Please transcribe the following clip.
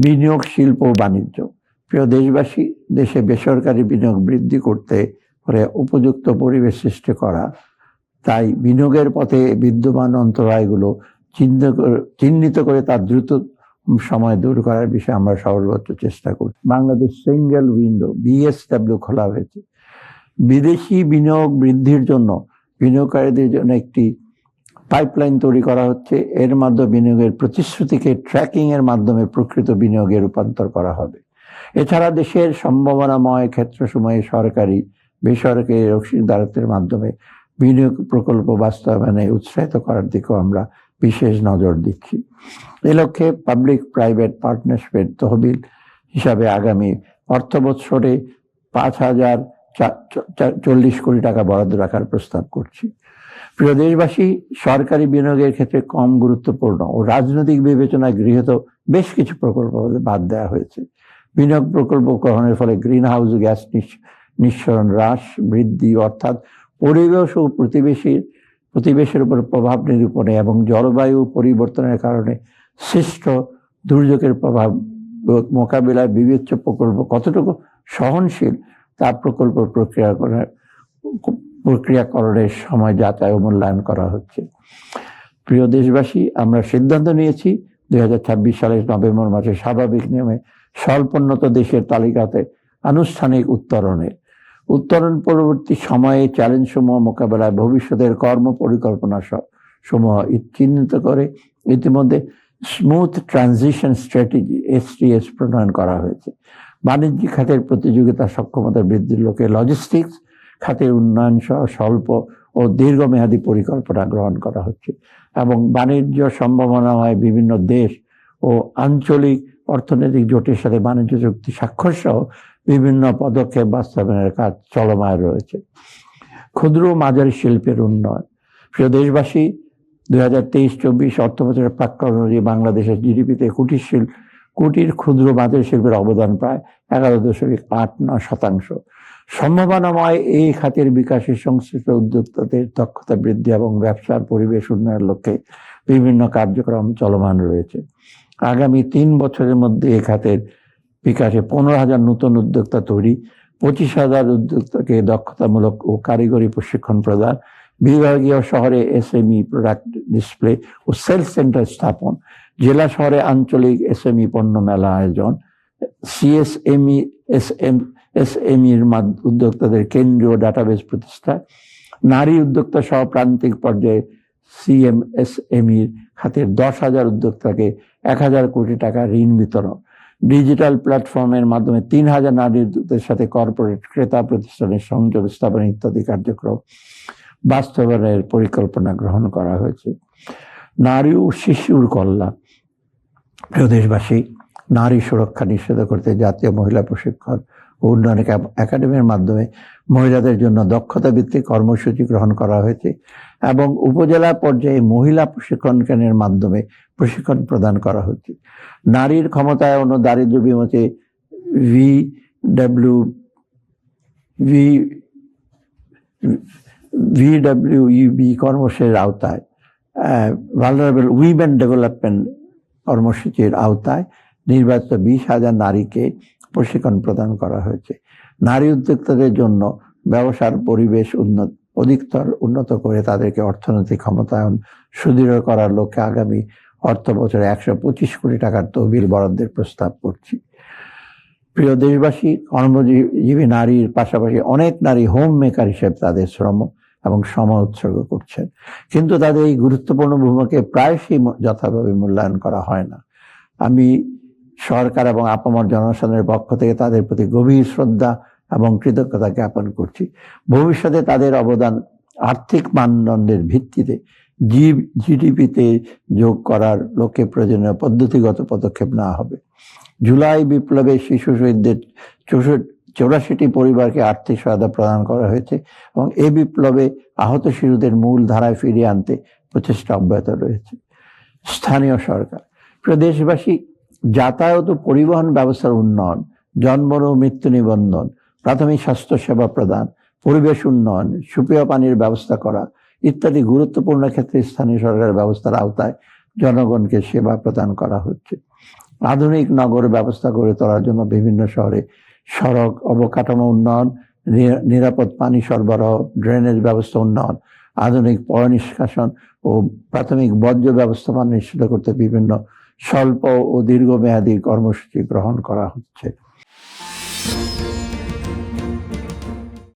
বিনিয়োগ, শিল্প ও বাণিজ্য। প্রিয় দেশবাসী, দেশে বেসরকারি বিনিয়োগ বৃদ্ধি করতে করে উপযুক্ত পরিবেশ সৃষ্টি করা, তাই বিনিয়োগের পথে বিদ্যমান অন্তরায়গুলো চিহ্নিত করে তার দ্রুত সময় দূর করার বিষয়ে আমরা সর্বোচ্চ চেষ্টা করছি। বাংলাদেশ সিঙ্গেল উইন্ডো BSW খোলা হয়েছে। বিদেশি বিনিয়োগ বৃদ্ধির জন্য বিনিয়োগকারীদের জন্য একটি পাইপলাইন তৈরি করা হচ্ছে। এর মাধ্যমে বিনিয়োগের প্রতিশ্রুতিকে ট্র্যাকিং এর মাধ্যমে প্রকৃত বিনিয়োগে রূপান্তর করা হবে। এছাড়া দেশের সম্ভাবনাময় ক্ষেত্রসমূহে সরকারি বেসরকারি অংশীদারত্বের মাধ্যমে বিনিয়োগ প্রকল্প বাস্তবায়নে উৎসাহিত করার দিকেও আমরা বিশেষ নজর দিচ্ছি। এ লক্ষ্যে পাবলিক প্রাইভেট পার্টনারশিপের তহবিল হিসাবে আগামী অর্থ বৎসরে 5,040 কোটি টাকা বরাদ্দ রাখার প্রস্তাব করছি। প্রিয় দেশবাসী, সরকারি বিনিয়োগের ক্ষেত্রে কম গুরুত্বপূর্ণ ও রাজনৈতিক বিবেচনায় গৃহীত বেশ কিছু প্রকল্প বাদ দেওয়া হয়েছে। বিনিয়োগ প্রকল্প গ্রহণের ফলে গ্রিন হাউস গ্যাস নিঃসরণ হ্রাস বৃদ্ধি, অর্থাৎ পরিবেশ ও প্রতিবেশের উপর প্রভাব নিরূপণে এবং জলবায়ু পরিবর্তনের কারণে সৃষ্ট দুর্যোগের প্রভাব মোকাবিলায় বিবেচ্য প্রকল্প কতটুকু সহনশীল তা প্রকল্প প্রক্রিয়াকরণের সময় যাচাই ও মূল্যায়ন করা হচ্ছে। প্রিয় দেশবাসী, আমরা সিদ্ধান্ত নিয়েছি 2026 সালের নভেম্বর মাসে স্বাভাবিক নিয়মে স্বল্পোন্নত দেশের তালিকাতে আনুষ্ঠানিক উত্তরণ পরবর্তী সময়ে চ্যালেঞ্জ সমূহ মোকাবেলায় ভবিষ্যতের কর্ম পরিকল্পনা সমূহ চিহ্নিত করে ইতিমধ্যে স্মুথ ট্রানজিশন স্ট্র্যাটেজি STS প্রণয়ন করা হয়েছে। বাণিজ্যিক খাতের প্রতিযোগিতা সক্ষমতা বৃদ্ধির লক্ষ্যে লজিস্টিক্স খাতের উন্নয়ন সহ স্বল্প ও দীর্ঘমেয়াদী পরিকল্পনা গ্রহণ করা হচ্ছে এবং বাণিজ্য সম্ভাবনাময় বিভিন্ন দেশ ও আঞ্চলিক অর্থনৈতিক জোটের সাথে বাণিজ্য চুক্তি স্বাক্ষর সহ বিভিন্ন পদক্ষেপ বাস্তবায়নের কাজ চলমান রয়েছে। ক্ষুদ্র ও মাঝারি শিল্পের উন্নয়ন। প্রিয় দেশবাসী, 2023-24 অর্থবছরের প্রেক্ষাপট অনুযায়ী বাংলাদেশের GDP-তে কুটির ক্ষুদ্র মাঝারি শিল্পের অবদান প্রায় 11.89%। সম্ভাবনাময় এই খাতের বিকাশে সংশ্লিষ্ট উদ্যোক্তাদের দক্ষতা বৃদ্ধি এবং ব্যবসার পরিবেশ উন্নয়নের লক্ষ্যে বিভিন্ন কার্যক্রম চলমান রয়েছে। আগামী 3 বছরের মধ্যে এই খাতের বিকাশে 15,000 নতুন উদ্যোক্তা তৈরি, 25,000 উদ্যোক্তাকে দক্ষতামূলক ও কারিগরি প্রশিক্ষণ প্রদান, বিভাগীয় শহরে SME প্রোডাক্ট ডিসপ্লে ও সেলস সেন্টার স্থাপন, জেলা শহরে আঞ্চলিক SME পণ্য মেলা আয়োজন, SMEর উদ্যোক্তাদের কেন্দ্রীয় ডাটাবেস প্রতিষ্ঠা, নারী উদ্যোক্তা সহ প্রান্তিক পর্যায়ে CMSMEর খাতের 10,000 উদ্যোক্তাকে 1,000 কোটি টাকা ঋণ বিতরণ, ডিজিটাল প্ল্যাটফর্মের মাধ্যমে 3,000 নারী উদ্যোক্তাদের সাথে কর্পোরেট ক্রেতা প্রতিষ্ঠানের সংযোগ স্থাপন ইত্যাদি কার্যক্রম বাস্তবায়নের পরিকল্পনা গ্রহণ করা হয়েছে। নারী ও শিশুর কল্যাণ। প্রিয় দেশবাসী, নারী সুরক্ষা নিশ্চিত করতে জাতীয় মহিলা প্রশিক্ষণ ও উন্নয়ন একাডেমির মাধ্যমে মহিলাদের জন্য দক্ষতা ভিত্তিক কর্মসূচি গ্রহণ করা হয়েছে এবং উপজেলা পর্যায়ে মহিলা প্রশিক্ষণ কেন্দ্রের মাধ্যমে প্রশিক্ষণ প্রদান করা হচ্ছে। নারীর ক্ষমতায়ন ও দারিদ্র্য বিমোচনে VWEB কর্মসূচির আওতায় ভালনারেবল উইমেন ডেভেলপমেন্ট কর্মসূচির আওতায় নির্বাচিত 20,000 নারীকে প্রশিক্ষণ প্রদান করা হয়েছে। নারী উদ্যোক্তাদের জন্য ব্যবসার পরিবেশ অধিকতর উন্নত করে তাদেরকে অর্থনৈতিক ক্ষমতায়ন সুদৃঢ় করার লক্ষ্যে আগামী অর্থ বছরে 125 কোটি টাকার তহবিল বরাদ্দের প্রস্তাব করছি। প্রিয় দেশবাসী, কর্মজীবী নারীর পাশাপাশি অনেক নারী হোম মেকার হিসেবে তাদের শ্রম এবং সময় উৎসর্গ করছেন, কিন্তু তাদের এই গুরুত্বপূর্ণ ভূমিকাকে প্রায়শই যথাভাবে মূল্যায়ন করা হয় না। আমি সরকার এবং আপামর জনসাধারণের পক্ষ থেকে তাদের প্রতি গভীর শ্রদ্ধা এবং কৃতজ্ঞতা জ্ঞাপন করছি। ভবিষ্যতে তাদের অবদান আর্থিক মানদণ্ডের ভিত্তিতে GDP-তে যোগ করার লক্ষ্যে প্রয়োজনীয় পদ্ধতিগত পদক্ষেপ নেওয়া হবে। জুলাই বিপ্লবে শিশু শহীদদের 84টি পরিবারকে আর্থিক সহায়তা প্রদান করা হয়েছে এবং এই বিপ্লবে আহত শিশুদের মূল ধারায় ফিরিয়ে আনতে প্রচেষ্টা অব্যাহত রয়েছে। স্থানীয় সরকার। প্রদেশবাসী, যাতায়াত ও পরিবহন ব্যবস্থার উন্নয়ন, জন্ম ও মৃত্যু নিবন্ধন, প্রাথমিক স্বাস্থ্য সেবা প্রদান, পরিবেশ উন্নয়ন, সুপেয় পানির ব্যবস্থা করা ইত্যাদি গুরুত্বপূর্ণ ক্ষেত্রে স্থানীয় সরকারের ব্যবস্থার আওতায় জনগণকে সেবা প্রদান করা হচ্ছে। আধুনিক নগর ব্যবস্থা গড়ে তোলার জন্য বিভিন্ন শহরে সড়ক অবকাঠামো উন্নয়ন, নিরাপদ পানি সরবরাহ, ড্রেনেজ ব্যবস্থা উন্নয়ন, আধুনিক পয় নিষ্কাশন ও প্রাথমিক বর্জ্য ব্যবস্থাপনা নিশ্চিত করতে বিভিন্ন স্বল্প ও দীর্ঘমেয়াদী কর্মসূচি গ্রহণ করা হচ্ছে।